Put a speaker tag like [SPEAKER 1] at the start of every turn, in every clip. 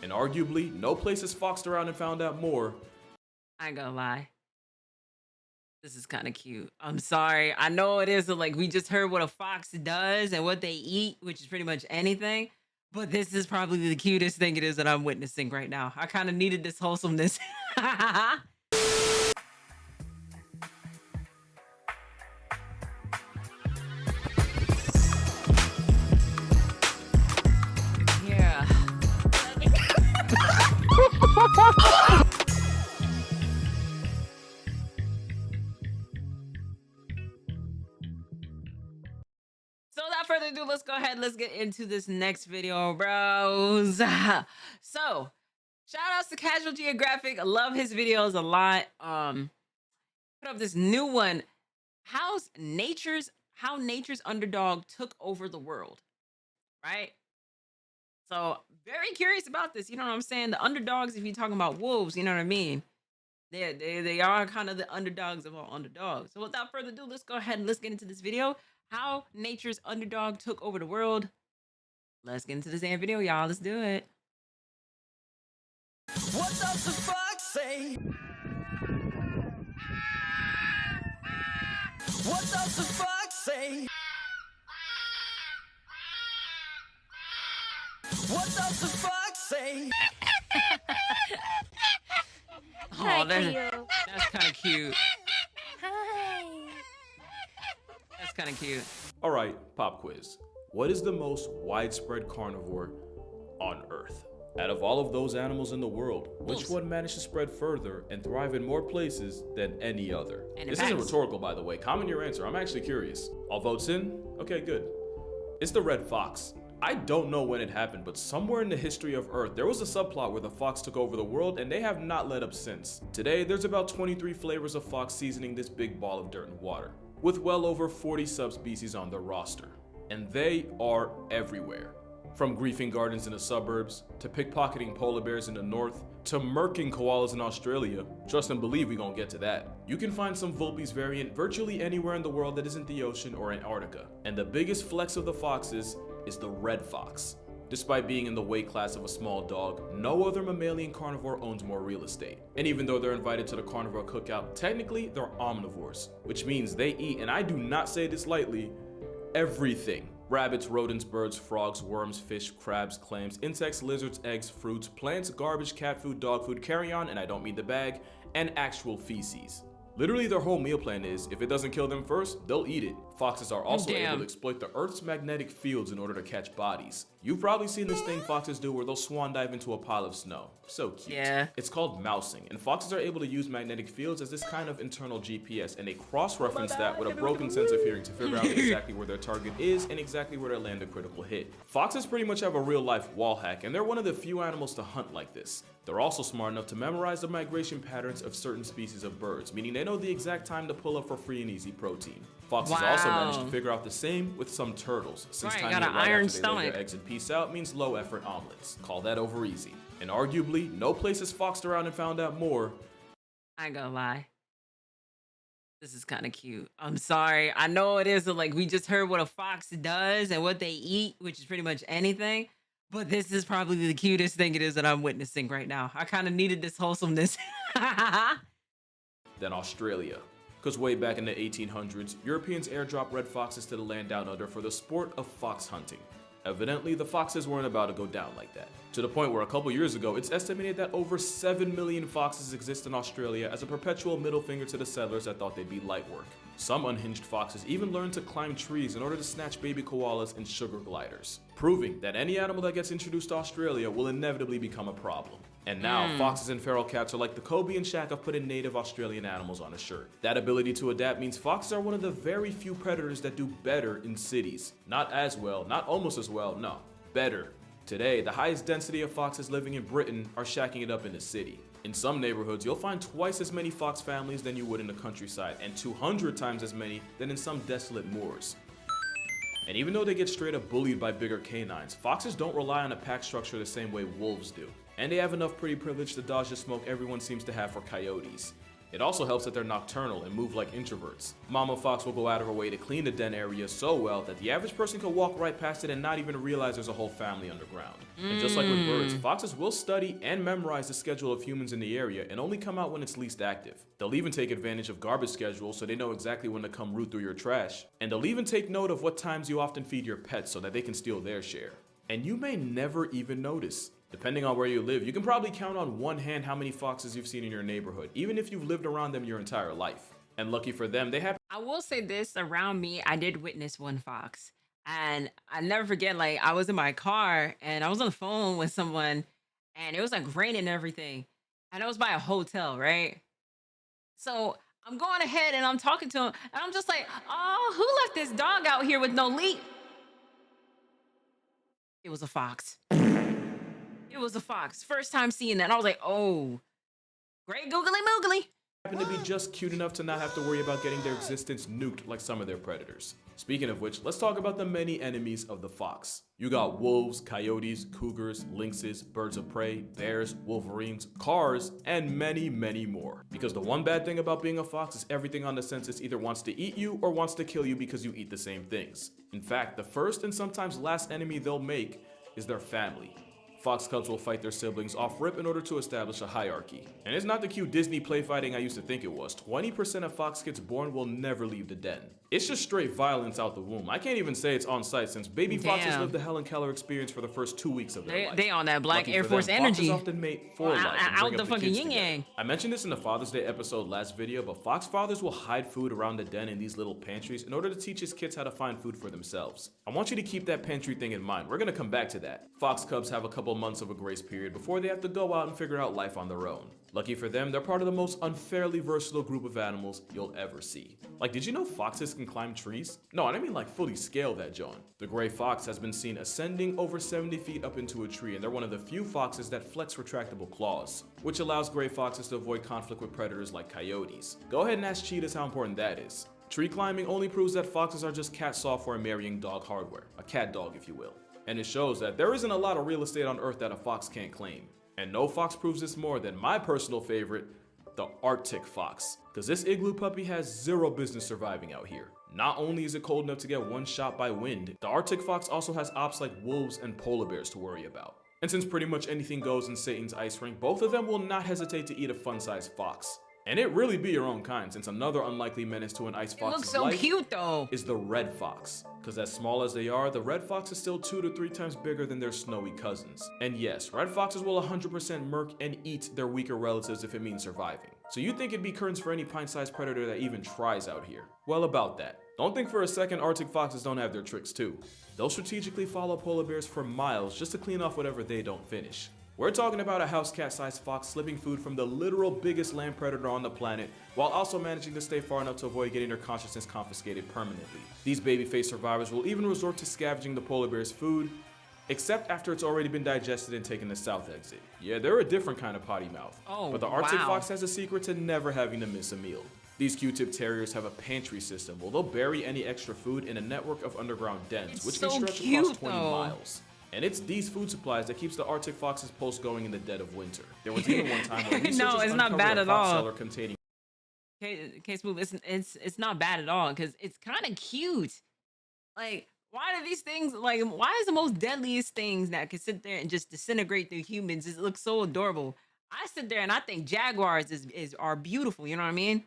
[SPEAKER 1] And arguably, no place has foxed around and found out more.
[SPEAKER 2] I ain't gonna lie. This is kind of cute. I'm sorry. I know it is like we just heard what a fox does and what they eat, which is pretty much anything. But this is probably the cutest thing it is that I'm witnessing right now. I kind of needed this wholesomeness. Yeah. So without further ado, let's go ahead. Let's get into this next video, bros. So shout outs to Casual Geographic. I love his videos a lot. Put up this new one. How nature's underdog took over the world. Right? So very curious about this. You know what I'm saying? The underdogs, if you're talking about wolves, you know what I mean? They are kind of the underdogs of all underdogs. So without further ado, let's go ahead and let's get into this video. How nature's underdog took over the world. Let's get into this damn video, y'all. Let's do it.
[SPEAKER 3] What does the fox say? What does the fox say? What does the fox say?
[SPEAKER 2] Oh, that's kind of cute.
[SPEAKER 4] Hi.
[SPEAKER 2] That's kind of cute.
[SPEAKER 1] Alright, pop quiz. What is the most widespread carnivore on Earth? Out of all of those animals in the world, which one managed to spread further and thrive in more places than any other?
[SPEAKER 2] And
[SPEAKER 1] This isn't rhetorical, by the way. Comment your answer. I'm actually curious. All votes in? Okay, good. It's the red fox. I don't know when it happened, but somewhere in the history of Earth, there was a subplot where the fox took over the world, and they have not let up since. Today, there's about 23 flavors of fox seasoning this big ball of dirt and water, with well over 40 subspecies on their roster. And they are everywhere. From griefing gardens in the suburbs, to pickpocketing polar bears in the north, to murking koalas in Australia. Trust and believe we gonna get to that. You can find some Vulpes variant virtually anywhere in the world that isn't the ocean or Antarctica. And the biggest flex of the foxes is the red fox. Despite being in the weight class of a small dog, no other mammalian carnivore owns more real estate. And even though they're invited to the carnivore cookout, technically they're omnivores, which means they eat, and I do not say this lightly, everything. Rabbits, rodents, birds, frogs, worms, fish, crabs, clams, insects, lizards, eggs, fruits, plants, garbage, cat food, dog food, carry-on, and I don't mean the bag, and actual feces. Literally their whole meal plan is, if it doesn't kill them first, they'll eat it. Foxes are also able to exploit the Earth's magnetic fields in order to catch bodies. You've probably seen this thing foxes do where they'll swan dive into a pile of snow. So cute.
[SPEAKER 2] Yeah.
[SPEAKER 1] It's called mousing, and foxes are able to use magnetic fields as this kind of internal GPS, and they cross-reference that with a broken sense of hearing to figure out exactly where their target is and exactly where to land a critical hit. Foxes pretty much have a real-life wall hack, and they're one of the few animals to hunt like this. They're also smart enough to memorize the migration patterns of certain species of birds, meaning they know the exact time to pull up for free and easy protein. Foxes also manage to figure out the same with some turtles, since
[SPEAKER 2] Right,
[SPEAKER 1] timing
[SPEAKER 2] got
[SPEAKER 1] it
[SPEAKER 2] an
[SPEAKER 1] right
[SPEAKER 2] iron
[SPEAKER 1] after they lay
[SPEAKER 2] stomach.
[SPEAKER 1] their eggs and peace out means low effort omelets. Call that over easy. And arguably, no place has foxed around and found out more.
[SPEAKER 2] I ain't gonna lie. This is kind of cute. I'm sorry. I know it is like we just heard what a fox does and what they eat, which is pretty much anything. But this is probably the cutest thing it is that I'm witnessing right now. I kind of needed this wholesomeness.
[SPEAKER 1] Than Australia. Because way back in the 1800s, Europeans airdropped red foxes to the land down under for the sport of fox hunting. Evidently, the foxes weren't about to go down like that. To the point where a couple years ago, it's estimated that over 7 million foxes exist in Australia as a perpetual middle finger to the settlers that thought they'd be light work. Some unhinged foxes even learned to climb trees in order to snatch baby koalas and sugar gliders, proving that any animal that gets introduced to Australia will inevitably become a problem. And now, foxes and feral cats are like the Kobe and Shaq of putting native Australian animals on a shirt. That ability to adapt means foxes are one of the very few predators that do better in cities. Not as well, not almost as well, no, better. Today, the highest density of foxes living in Britain are shacking it up in the city. In some neighborhoods, you'll find twice as many fox families than you would in the countryside, and 200 times as many than in some desolate moors. And even though they get straight up bullied by bigger canines, foxes don't rely on a pack structure the same way wolves do. And they have enough pretty privilege to dodge the smoke everyone seems to have for coyotes. It also helps that they're nocturnal and move like introverts. Mama fox will go out of her way to clean the den area so well that the average person can walk right past it and not even realize there's a whole family underground. And just like with birds, foxes will study and memorize the schedule of humans in the area and only come out when it's least active. They'll even take advantage of garbage schedules so they know exactly when to come root through your trash. And they'll even take note of what times you often feed your pets so that they can steal their share. And you may never even notice. Depending on where you live, you can probably count on one hand how many foxes you've seen in your neighborhood, even if you've lived around them your entire life. And lucky for them, they have.
[SPEAKER 2] I will say this, around me, I did witness one fox. And I never forget, like, I was in my car and I was on the phone with someone and it was like raining and everything. And I was by a hotel, right? So I'm going ahead and I'm talking to him and I'm just like, oh, who left this dog out here with no leash? It was a fox. It was a fox. First time seeing that. And I was like, oh, great googly moogly.
[SPEAKER 1] Happen to be just cute enough to not have to worry about getting their existence nuked like some of their predators. Speaking of which, let's talk about the many enemies of the fox. You got wolves, coyotes, cougars, lynxes, birds of prey, bears, wolverines, cars, and many, many more. Because the one bad thing about being a fox is everything on the census either wants to eat you or wants to kill you because you eat the same things. In fact, the first and sometimes last enemy they'll make is their family. Fox cubs will fight their siblings off rip in order to establish a hierarchy. And it's not the cute Disney play fighting I used to think it was. 20% of fox kids born will never leave the den. It's just straight violence out the womb. I can't even say it's on site since baby foxes live the Helen Keller experience for the first 2 weeks of their life.
[SPEAKER 2] They on that black
[SPEAKER 1] Lucky
[SPEAKER 2] Air
[SPEAKER 1] for
[SPEAKER 2] Force
[SPEAKER 1] them,
[SPEAKER 2] energy.
[SPEAKER 1] Foxes often mate for life and
[SPEAKER 2] Out
[SPEAKER 1] bring
[SPEAKER 2] the
[SPEAKER 1] up
[SPEAKER 2] fucking
[SPEAKER 1] kids
[SPEAKER 2] yin
[SPEAKER 1] together.
[SPEAKER 2] yang.
[SPEAKER 1] I mentioned this in the Father's Day episode last video, but fox fathers will hide food around the den in these little pantries in order to teach his kids how to find food for themselves. I want you to keep that pantry thing in mind. We're gonna come back to that. Fox cubs have a couple months of a grace period before they have to go out and figure out life on their own. Lucky for them, they're part of the most unfairly versatile group of animals you'll ever see. Like, did you know foxes can climb trees? No, I don't mean like fully scale that joint. The gray fox has been seen ascending over 70 feet up into a tree, and they're one of the few foxes that flex retractable claws, which allows gray foxes to avoid conflict with predators like coyotes. Go ahead and ask cheetahs how important that is. Tree climbing only proves that foxes are just cat software marrying dog hardware, a cat dog if you will. And it shows that there isn't a lot of real estate on Earth that a fox can't claim. And no fox proves this more than my personal favorite, the Arctic fox. Cause this igloo puppy has zero business surviving out here. Not only is it cold enough to get one shot by wind, the Arctic fox also has ops like wolves and polar bears to worry about. And since pretty much anything goes in Satan's ice rink, both of them will not hesitate to eat a fun-sized fox. And it really be your own kind, since another unlikely menace to an ice fox's
[SPEAKER 2] It looks
[SPEAKER 1] life
[SPEAKER 2] so cute though.
[SPEAKER 1] is the red fox. Cause as small as they are, the red fox is still 2 to 3 times bigger than their snowy cousins. And yes, red foxes will 100% murk and eat their weaker relatives if it means surviving. So you'd think it'd be curtains for any pint-sized predator that even tries out here. Well, about that. Don't think for a second Arctic foxes don't have their tricks too. They'll strategically follow polar bears for miles just to clean off whatever they don't finish. We're talking about a house cat-sized fox slipping food from the literal biggest land predator on the planet, while also managing to stay far enough to avoid getting their consciousness confiscated permanently. These babyface survivors will even resort to scavenging the polar bear's food, except after it's already been digested and taken the south exit. Yeah, they're a different kind of potty mouth. But the Arctic fox has a secret to never having to miss a meal. These Q-tip terriers have a pantry system where they'll bury any extra food in a network of underground dens, which can stretch across 20 miles. And it's these food supplies that keeps the Arctic fox's pulse going in the dead of winter. There was even one time where researchers uncovered a fox cellar containing
[SPEAKER 2] Smooth, it's not bad at all because it's kind of cute. Like, why do these things, like, why is the most deadliest things that can sit there and just disintegrate through humans? It looks so adorable. I sit there and I think jaguars are beautiful. You know what I mean?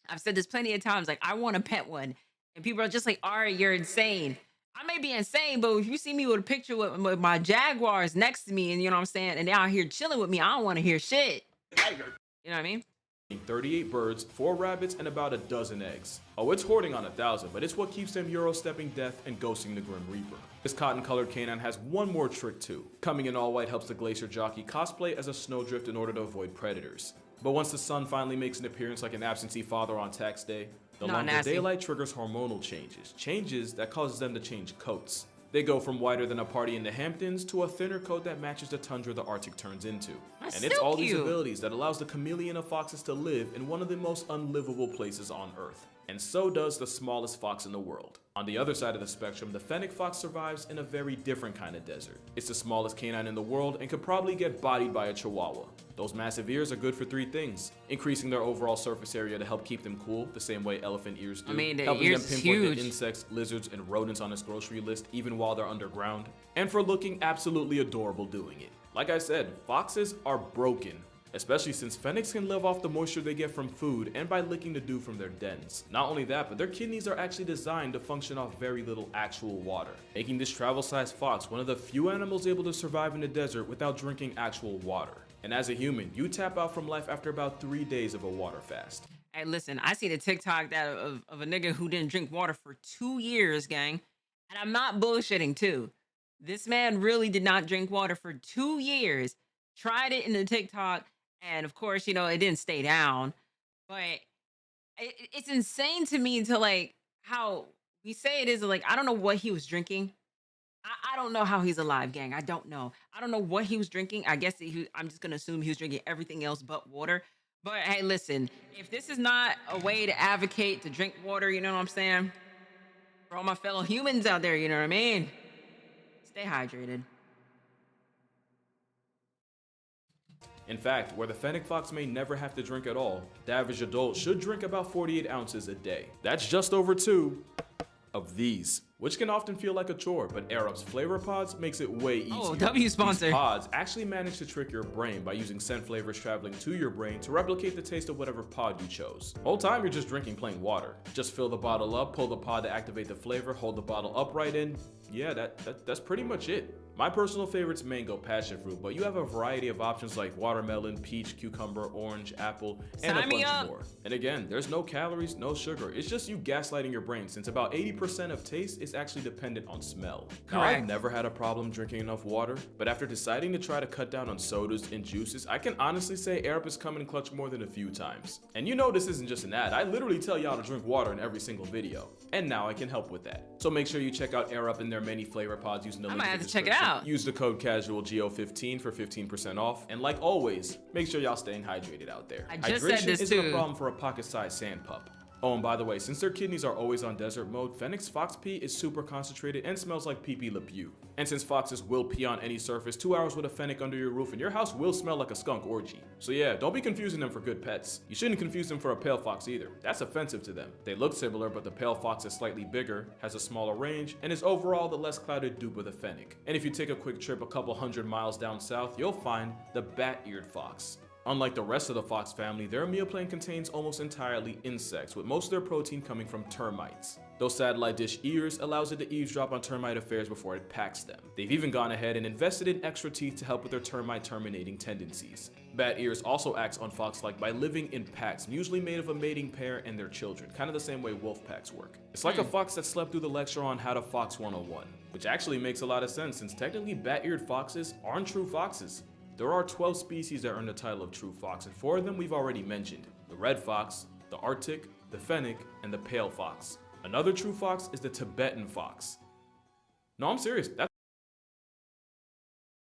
[SPEAKER 2] I've said this plenty of times. Like, I want to pet one, and people are just like, "Ari, you're insane." I may be insane, but if you see me with a picture with my jaguars next to me, and you know what I'm saying, and they're out here chilling with me, I don't want to hear shit. You know what I mean?
[SPEAKER 1] 38 birds, 4 rabbits, and about a dozen eggs. Oh, it's hoarding on 1,000, but it's what keeps them Euro-stepping death and ghosting the Grim Reaper. This cotton-colored canine has one more trick too. Coming in all white helps the glacier jockey cosplay as a snowdrift in order to avoid predators. But once the sun finally makes an appearance like an absentee father on tax day, the longer daylight triggers hormonal changes that causes them to change coats. They go from whiter than a party in the Hamptons to a thinner coat that matches the tundra the Arctic turns into. And it's all these abilities that allows the chameleon of foxes to live in one of the most unlivable places on Earth. and so does the smallest fox in the world. On the other side of the spectrum, the Fennec fox survives in a very different kind of desert. It's the smallest canine in the world and could probably get bodied by a chihuahua. Those massive ears are good for 3 things: increasing their overall surface area to help keep them cool, the same way elephant ears do.
[SPEAKER 2] I mean, the
[SPEAKER 1] helping
[SPEAKER 2] ears
[SPEAKER 1] them
[SPEAKER 2] is
[SPEAKER 1] pinpoint
[SPEAKER 2] huge.
[SPEAKER 1] the insects, lizards, and rodents on its grocery list even while they're underground. And for looking absolutely adorable doing it. Like I said, foxes are broken, especially since Fennecs can live off the moisture they get from food and by licking the dew from their dens. Not only that, but their kidneys are actually designed to function off very little actual water, making this travel-sized fox one of the few animals able to survive in the desert without drinking actual water. And as a human, you tap out from life after about 3 days of a water fast.
[SPEAKER 2] Hey, listen, I seen a TikTok that of a nigga who didn't drink water for 2 years, gang. And I'm not bullshitting too. This man really did not drink water for 2 years. Tried it in the TikTok, and of course, you know, it didn't stay down. But it's insane to me to like how we say it is like, I don't know what he was drinking. I don't know how he's alive, gang. I don't know. I don't know what he was drinking. I guess I'm just gonna assume he was drinking everything else but water. But hey, listen, if this is not a way to advocate to drink water, you know what I'm saying? For all my fellow humans out there, you know what I mean? Stay hydrated.
[SPEAKER 1] In fact, where the Fennec fox may never have to drink at all, the average adult should drink about 48 ounces a day. That's just over 2 of these, which can often feel like a chore, but Airup's flavor pods makes it way easier.
[SPEAKER 2] Oh, W sponsor.
[SPEAKER 1] These pods actually manage to trick your brain by using scent flavors traveling to your brain to replicate the taste of whatever pod you chose. Whole time you're just drinking plain water. Just fill the bottle up, pull the pod to activate the flavor, hold the bottle upright, and yeah, that's pretty much it. My personal favorite's mango passion fruit, but you have a variety of options like watermelon, peach, cucumber, orange, apple, and
[SPEAKER 2] Sign
[SPEAKER 1] a
[SPEAKER 2] me
[SPEAKER 1] bunch
[SPEAKER 2] up.
[SPEAKER 1] more. And again, there's no calories, no sugar. It's just you gaslighting your brain, since about 80% of taste is actually dependent on smell. Now, I've
[SPEAKER 2] Correct.
[SPEAKER 1] never had a problem drinking enough water, but after deciding to try to cut down on sodas and juices, I can honestly say Arup has come in clutch more than a few times. And you know this isn't just an ad. I literally tell y'all to drink water in every single video. And now I can help with that. So make sure you check out Arup and their many flavor pods using the
[SPEAKER 2] I
[SPEAKER 1] link
[SPEAKER 2] might
[SPEAKER 1] in the
[SPEAKER 2] have to check it
[SPEAKER 1] description.
[SPEAKER 2] out.
[SPEAKER 1] Use the code CASUALGO15 for 15% off. And like always, make sure y'all staying hydrated out there.
[SPEAKER 2] I just said
[SPEAKER 1] Hydration
[SPEAKER 2] this
[SPEAKER 1] isn't a
[SPEAKER 2] too.
[SPEAKER 1] problem for a pocket-sized sand pup. Oh, and by the way, since their kidneys are always on desert mode, Fennec's fox pee is super concentrated and smells like pee-pee le pew. And since foxes will pee on any surface, 2 hours with a Fennec under your roof and your house will smell like a skunk orgy. So yeah, don't be confusing them for good pets. You shouldn't confuse them for a pale fox either. That's offensive to them. They look similar, but the pale fox is slightly bigger, has a smaller range, and is overall the less clouded dupe of the Fennec. And if you take a quick trip a couple 100 miles down south, you'll find the bat-eared fox. Unlike the rest of the fox family, their meal plan contains almost entirely insects, with most of their protein coming from termites. Those satellite dish ears allows it to eavesdrop on termite affairs before it packs them. They've even gone ahead and invested in extra teeth to help with their termite terminating tendencies. Bat ears also acts on fox-like by living in packs, usually made of a mating pair and their children, kind of the same way wolf packs work. It's like a fox that slept through the lecture on how to fox 101, which actually makes a lot of sense since technically bat-eared foxes aren't true foxes. There are 12 species that earn the title of true fox, and 4 of them we've already mentioned: the red fox, the Arctic, the Fennec, and the pale fox. Another true fox is the Tibetan fox. No, I'm serious.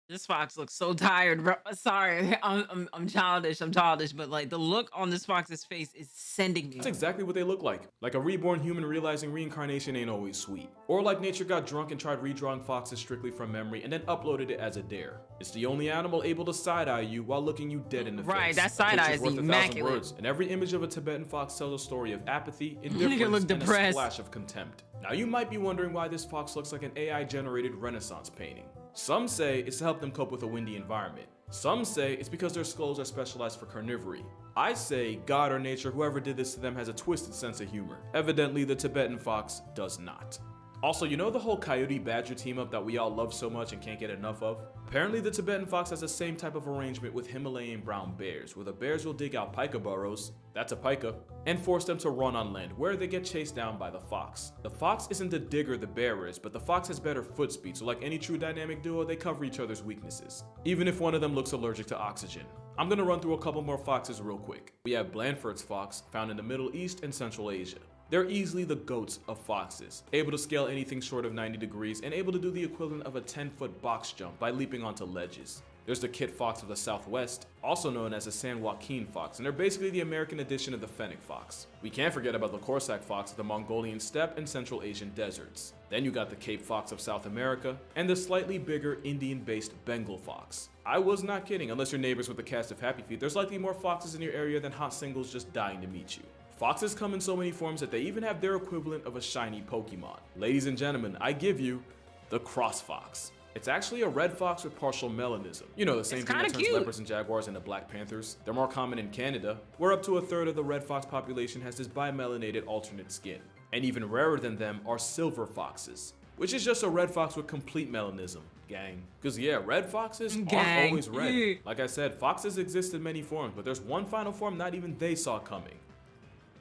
[SPEAKER 2] This fox looks so tired, bro. Sorry, I'm childish. I'm childish, but like the look on this fox's face is sending me.
[SPEAKER 1] That's exactly what they look like a reborn human realizing reincarnation ain't always sweet. Or like nature got drunk and tried redrawing foxes strictly from memory and then uploaded it as a dare. It's the only animal able to side-eye you while looking you dead in the face.
[SPEAKER 2] Right, that side-eye is
[SPEAKER 1] Picture's worth 1,000
[SPEAKER 2] immaculate.
[SPEAKER 1] words, and every image of a Tibetan fox tells a story of apathy,
[SPEAKER 2] Nigga
[SPEAKER 1] indifference,
[SPEAKER 2] look
[SPEAKER 1] and a
[SPEAKER 2] depressed.
[SPEAKER 1] splash of contempt. Now you might be wondering why this fox looks like an AI-generated Renaissance painting. Some say it's to help them cope with a windy environment. Some say it's because their skulls are specialized for carnivory. I say God or nature, whoever did this to them, has a twisted sense of humor. Evidently, the Tibetan fox does not. Also, you know the whole coyote-badger team-up that we all love so much and can't get enough of? Apparently, the Tibetan fox has the same type of arrangement with Himalayan brown bears, where the bears will dig out pika burrows, that's a pika, and force them to run on land, where they get chased down by the fox. The fox isn't the digger the bear is, but the fox has better foot speed, so like any true dynamic duo, they cover each other's weaknesses, even if one of them looks allergic to oxygen. I'm gonna run through a couple more foxes real quick. We have Blandford's fox, found in the Middle East and Central Asia. They're easily the goats of foxes, able to scale anything short of 90 degrees and able to do the equivalent of a 10-foot box jump by leaping onto ledges. There's the kit fox of the Southwest, also known as the San Joaquin fox, and they're basically the American edition of the Fennec fox. We can't forget about the Corsac fox of the Mongolian steppe and Central Asian deserts. Then you got the Cape fox of South America, and the slightly bigger Indian-based Bengal fox. I was not kidding, unless you're neighbors with the cast of Happy Feet, there's likely more foxes in your area than hot singles just dying to meet you. Foxes come in so many forms that they even have their equivalent of a shiny Pokemon. Ladies and gentlemen, I give you the cross fox. It's actually a red fox with partial melanism. You know, the same thing that turns leopards and jaguars into black panthers. They're more common in Canada, where up to a third of the red fox population has this bimelanated alternate skin. And even rarer than them are silver foxes, which is just a red fox with complete melanism, gang. Cause yeah, red foxes aren't always red. Like I said, foxes exist in many forms, but there's one final form not even they saw coming.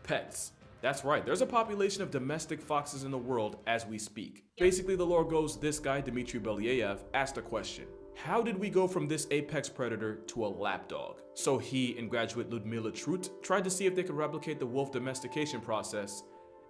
[SPEAKER 1] Pets. That's right, there's a population of domestic foxes in the world as we speak. Basically, the lore goes, this guy, Dmitry Belyaev, asked a question. How did we go from this apex predator to a lapdog? So he and graduate Ludmila Trut tried to see if they could replicate the wolf domestication process,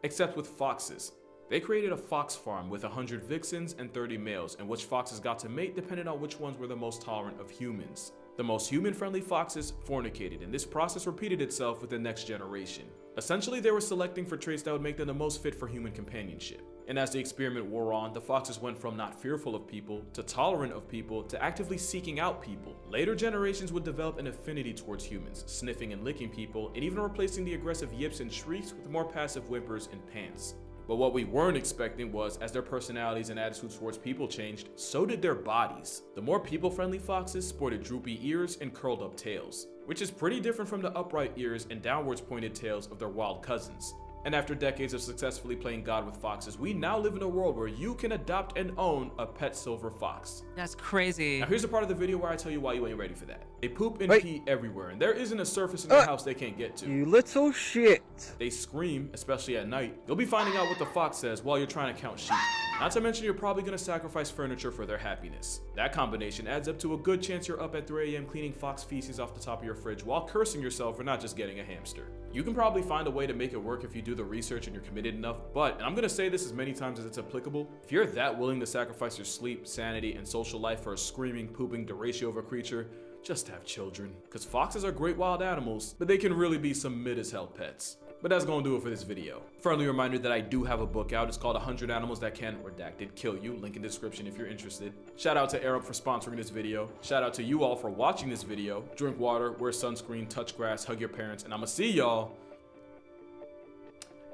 [SPEAKER 1] except with foxes. They created a fox farm with 100 vixens and 30 males, and which foxes got to mate depended on which ones were the most tolerant of humans. The most human-friendly foxes fornicated, and this process repeated itself with the next generation. Essentially, they were selecting for traits that would make them the most fit for human companionship. And as the experiment wore on, the foxes went from not fearful of people, to tolerant of people, to actively seeking out people. Later generations would develop an affinity towards humans, sniffing and licking people, and even replacing the aggressive yips and shrieks with more passive whimpers and pants. But what we weren't expecting was, as their personalities and attitudes towards people changed, so did their bodies. The more people-friendly foxes sported droopy ears and curled up tails, which is pretty different from the upright ears and downwards pointed tails of their wild cousins. And after decades of successfully playing God with foxes, we now live in a world where you can adopt and own a pet silver fox.
[SPEAKER 2] That's crazy.
[SPEAKER 1] Now here's a part of the video where I tell you why you ain't ready for that. They poop and pee everywhere, and there isn't a surface in the house they can't get to.
[SPEAKER 5] You little shit.
[SPEAKER 1] They scream, especially at night. You'll be finding out what the fox says while you're trying to count sheep. Not to mention you're probably gonna sacrifice furniture for their happiness. That combination adds up to a good chance you're up at 3 AM cleaning fox feces off the top of your fridge while cursing yourself for not just getting a hamster. You can probably find a way to make it work if you do the research and you're committed enough, but, and I'm gonna say this as many times as it's applicable, if you're that willing to sacrifice your sleep, sanity, and social life for a screaming, pooping deratio of a creature, just have children. Cause foxes are great wild animals, but they can really be some mid as hell pets. But that's gonna do it for this video. Friendly reminder that I do have a book out. It's called 100 Animals That Can, Redacted, Kill You. Link in description if you're interested. Shout out to Arab for sponsoring this video. Shout out to you all for watching this video. Drink water, wear sunscreen, touch grass, hug your parents, and I'ma see y'all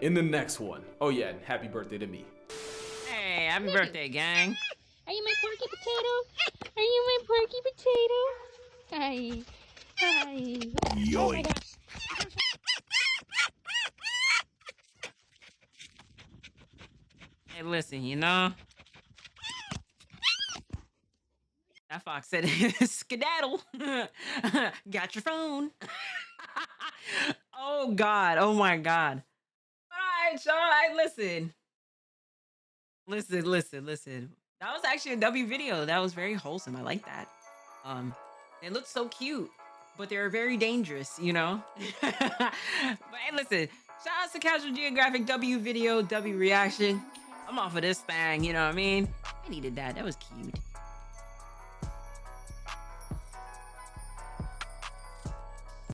[SPEAKER 1] in the next one. Oh yeah, and happy birthday to me.
[SPEAKER 2] Hey, happy birthday, gang.
[SPEAKER 4] Are you my porky potato? Are you my porky potato? Hi. Hi. Oh my gosh.
[SPEAKER 2] Hey, listen, you know, that fox said, skedaddle. Got your phone. Oh, God. Oh, my God. All right, y'all. Listen. That was actually a W video. That was very wholesome. I like that. They look so cute, but they're very dangerous, you know? But hey, listen. Shout out to Casual Geographic W video, W reaction. I'm off of this thing, you know what I mean? I needed that. That was cute.